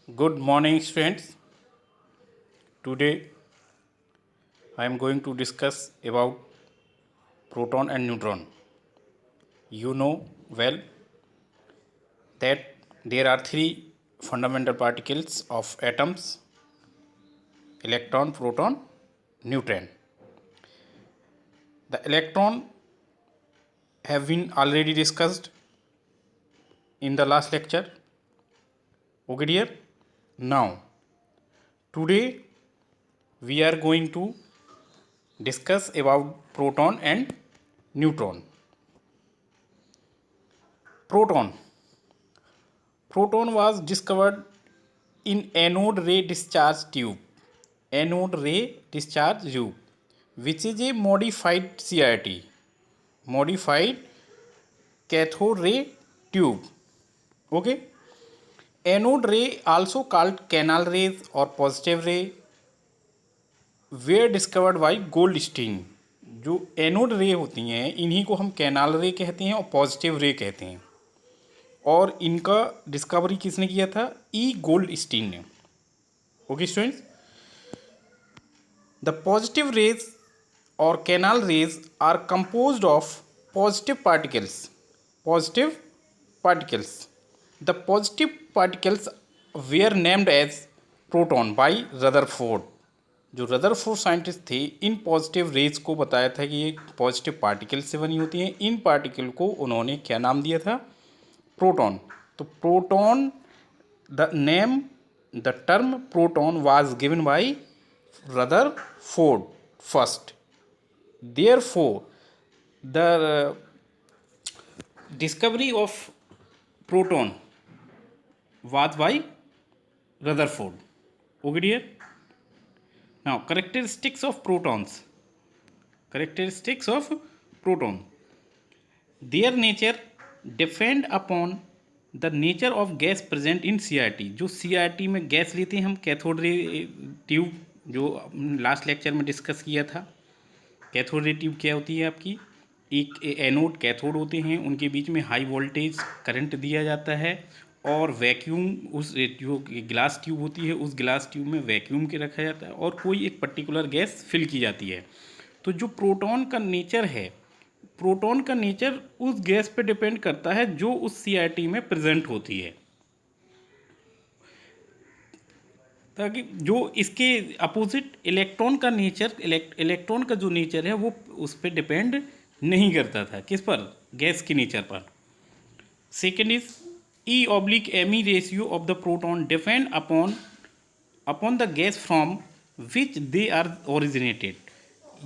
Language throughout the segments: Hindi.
Good morning, students. Today I am going to discuss about proton and neutron. You know well that there are three fundamental particles of atoms: electron, proton, neutron. The electron have been already discussed in the last lecture. Okay, dear. Now, today we are going to discuss about proton and neutron. Proton. Proton was discovered in anode ray discharge tube. Anode ray discharge tube, which is a modified CRT, modified cathode ray tube. Okay. Anode ray, also called canal rays or positive ray, were discovered by Goldstein. जो एनोड रे होती हैं इन्हीं को हम कैनाल रे कहते हैं और पॉजिटिव रे कहते हैं, और इनका डिस्कवरी किसने किया था? ई गोल्डस्टीन ने. Okay students, the positive rays और canal rays are composed of positive particles. Positive particles. The positive particles were named as proton by Rutherford. जो रदरफोर्ड साइंटिस्ट थे, इन पॉजिटिव रेज को बताया था कि ये पॉजिटिव पार्टिकल से बनी होती हैं. इन पार्टिकल को उन्होंने क्या नाम दिया था? प्रोटॉन. तो proton, the name, the term proton was given by Rutherford first. Therefore, the discovery of proton was by Rutherford. Okay, dear. Now, characteristics of protons. Characteristics of proton. Their nature depend upon the nature of gas present in CRT. जो CRT में गैस लेते हैं हम, कैथोड रे ट्यूब, जो लास्ट लेक्चर में डिस्कस किया था. कैथोड रे ट्यूब क्या होती है आपकी? एक एनोड कैथोड होते हैं, उनके बीच में हाई वोल्टेज करंट दिया जाता है और वैक्यूम, उस जो ग्लास ट्यूब होती है उस ग्लास ट्यूब में वैक्यूम के रखा जाता है और कोई एक पर्टिकुलर गैस फिल की जाती है. तो जो प्रोटॉन का नेचर है, प्रोटॉन का नेचर उस गैस पे डिपेंड करता है जो उस सीआरटी में प्रेजेंट होती है, ताकि जो इसके अपोजिट इलेक्ट्रॉन का नेचर, इलेक्ट्रॉन का जो नेचर है वो उस पर डिपेंड नहीं करता था. किस पर? गैस के नेचर पर. Second is e oblique m ratio of the proton depend upon the gas from which they are originated.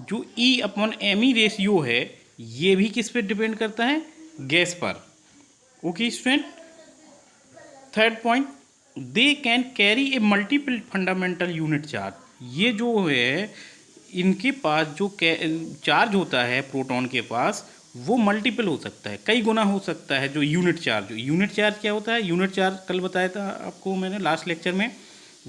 जो ई अपॉन एमी रेशियो है ये भी किस पे डिपेंड करता है? गैस पर. Okay student. Third point, they can carry A multiple fundamental unit charge. ये जो है इनके पास जो चार्ज होता है प्रोटॉन के पास, वो मल्टीपल हो सकता है, कई गुना हो सकता है. जो यूनिट चार्ज, यूनिट चार्ज क्या होता है? यूनिट चार्ज कल बताया था आपको मैंने लास्ट लेक्चर में,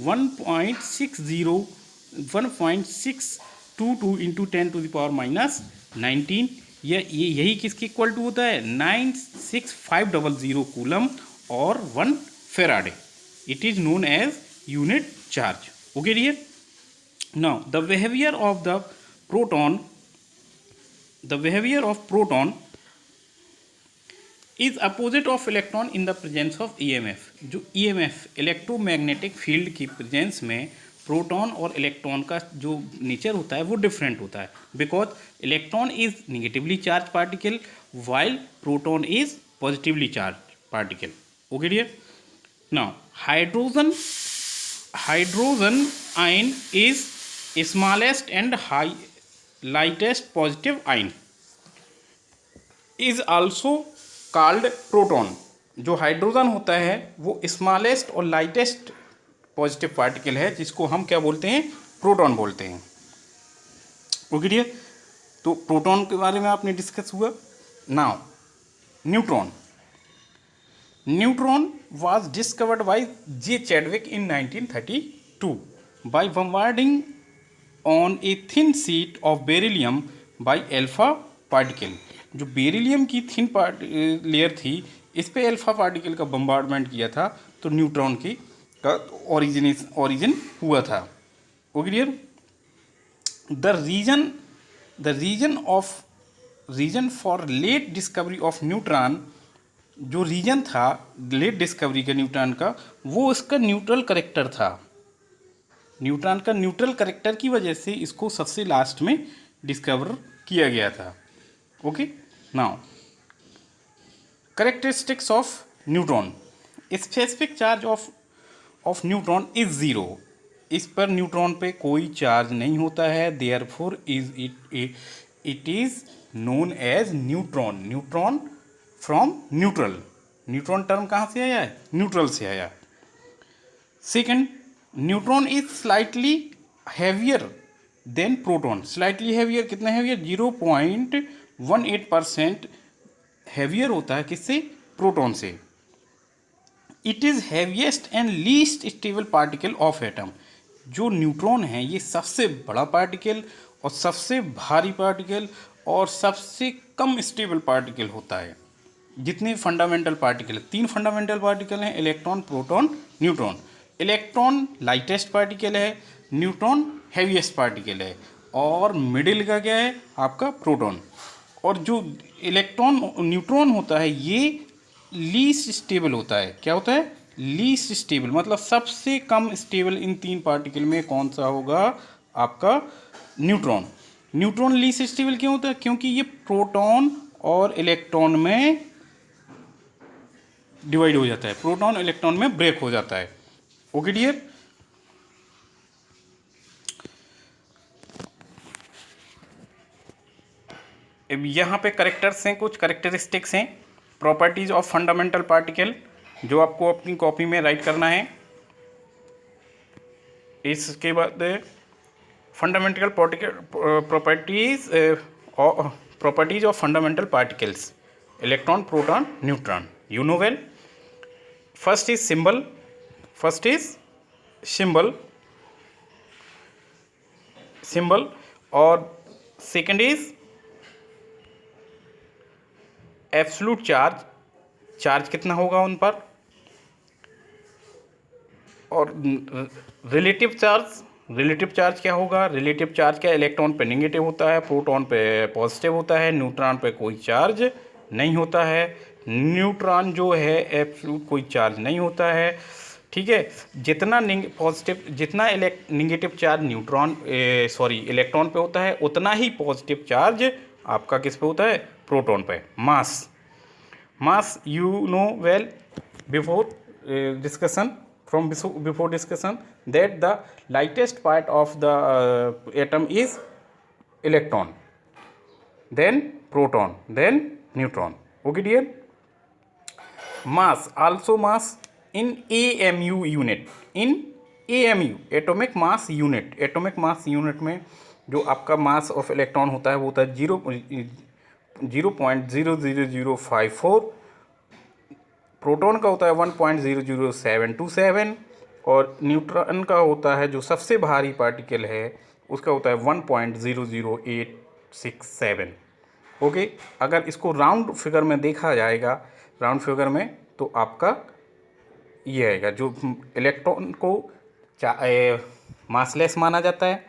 1.622 इंटू 10⁻⁻19. यही किसके इक्वल टू होता है? 96500 कूलम और 1 Faraday. It is known as unit charge. Okay, dear. Now, the behavior of proton is opposite of electron in the presence of EMF. जो EMF, इलेक्ट्रोमैग्नेटिक फील्ड की प्रेजेंस में प्रोटॉन और इलेक्ट्रॉन का जो नेचर होता है वो डिफरेंट होता है, because electron is negatively charge particle while proton is positively charge particle. Okay dear. Now, hydrogen ion is smallest and lightest positive ion. Is also called proton. जो हाइड्रोजन होता है वो स्मॉलेस्ट और लाइटेस्ट पॉजिटिव पार्टिकल है, जिसको हम क्या बोलते हैं? प्रोटॉन बोलते हैं. Okay dear. तो प्रोटॉन के बारे में आपने डिस्कस हुआ. Now neutron. Neutron was discovered by J. Chadwick in 1932 by bombarding on a thin sheet of beryllium by alpha particle. जो बेरिलियम की थिन लेयर थी, इस पे अल्फा पार्टिकल का बम्बार्डमेंट किया था, तो न्यूट्रॉन की का ओरिजिन हुआ था। Okay dear, the reason for late discovery of neutron, जो रीजन था लेट डिस्कवरी का न्यूट्रॉन का, वो इसका न्यूट्रल करेक्टर था। न्यूट्रॉन का न्यूट्रल करेक्टर की वजह से इसको सबसे लास्ट में डिस्कवर किया गया था। Okay, now characteristics of neutron. Specific charge of neutron is zero. इस पर न्यूट्रॉन पे कोई चार्ज नहीं होता है, therefore it is known as neutron. Neutron from neutral, neutron term कहाँ से आया है? न्यूट्रल से आया। Second, neutron is slightly heavier than proton. Slightly heavier, कितना हैवियर? 0.18% हैवियर होता है किससे? प्रोटॉन से। It is heaviest and least stable particle of atom. जो न्यूट्रॉन है ये सबसे बड़ा पार्टिकल और सबसे भारी पार्टिकल और सबसे कम स्टेबल पार्टिकल होता है। जितने फंडामेंटल पार्टिकल, 3 फंडामेंटल पार्टिकल हैं, electron, proton, neutron. Electron lightest particle है, न्यूट्रॉन हैवीएस्ट पार्टिकल है, और मिडिल का क्या है? आपका प्रोटॉन। और जो न्यूट्रॉन होता है ये लीस्ट स्टेबल होता है। क्या होता है? लीस्ट स्टेबल, मतलब सबसे कम स्टेबल इन 3 पार्टिकल में कौन सा होगा? आपका न्यूट्रॉन। न्यूट्रॉन लीस्ट स्टेबल क्यों होता है? क्योंकि ये प्रोटॉन और इलेक्ट्रॉन में डिवाइड हो जाता है, प्रोटॉन इलेक्ट्रॉन में ब्रेक हो जाता है। ओके डियर, अब यहाँ पे करेक्टर्स हैं, कुछ करेक्टरिस्टिक्स हैं, प्रॉपर्टीज ऑफ फंडामेंटल पार्टिकल, जो आपको अपनी कॉपी में राइट करना है। इसके बाद fundamental properties of fundamental particles, electron, proton, neutron, you know well. First is symbol, और सेकंड इज एब्सोल्यूट चार्ज कितना होगा उन पर, और रिलेटिव चार्ज क्या होगा? रिलेटिव चार्ज क्या? इलेक्ट्रॉन पे नेगेटिव होता है, प्रोटॉन पे पॉजिटिव होता है, न्यूट्रॉन पे कोई चार्ज नहीं होता है। न्यूट्रॉन जो है एब्सोल्यूट कोई चार्ज नहीं होता है। ठीक है, जितना नेगेटिव चार्ज इलेक्ट्रॉन पे होता है, उतना ही पॉजिटिव चार्ज आपका किस पे होता है? प्रोटॉन पे। Mass you know well before discussion that the lightest part of the atom is electron, then proton, then neutron. Okay dear, mass in AMU unit, atomic mass unit में जो आपका मास ऑफ इलेक्ट्रॉन होता है वो होता है 0.00054, प्रोटॉन का होता है 1.00727, और न्यूट्रॉन का होता है जो सबसे भारी पार्टिकल है उसका होता है 1.00867। ओके, अगर इसको राउंड फिगर में देखा जाएगा, तो आपका ये आएगा, जो इलेक्ट्रॉन को मासलेस माना जाता है,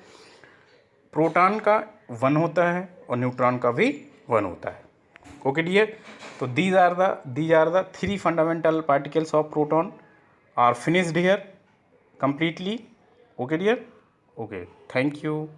प्रोटॉन का 1 होता है और न्यूट्रॉन का भी 1 होता है। ओके डियर, तो these are the 3 fundamental particles of proton are finished here completely. Okay dear, okay, thank you.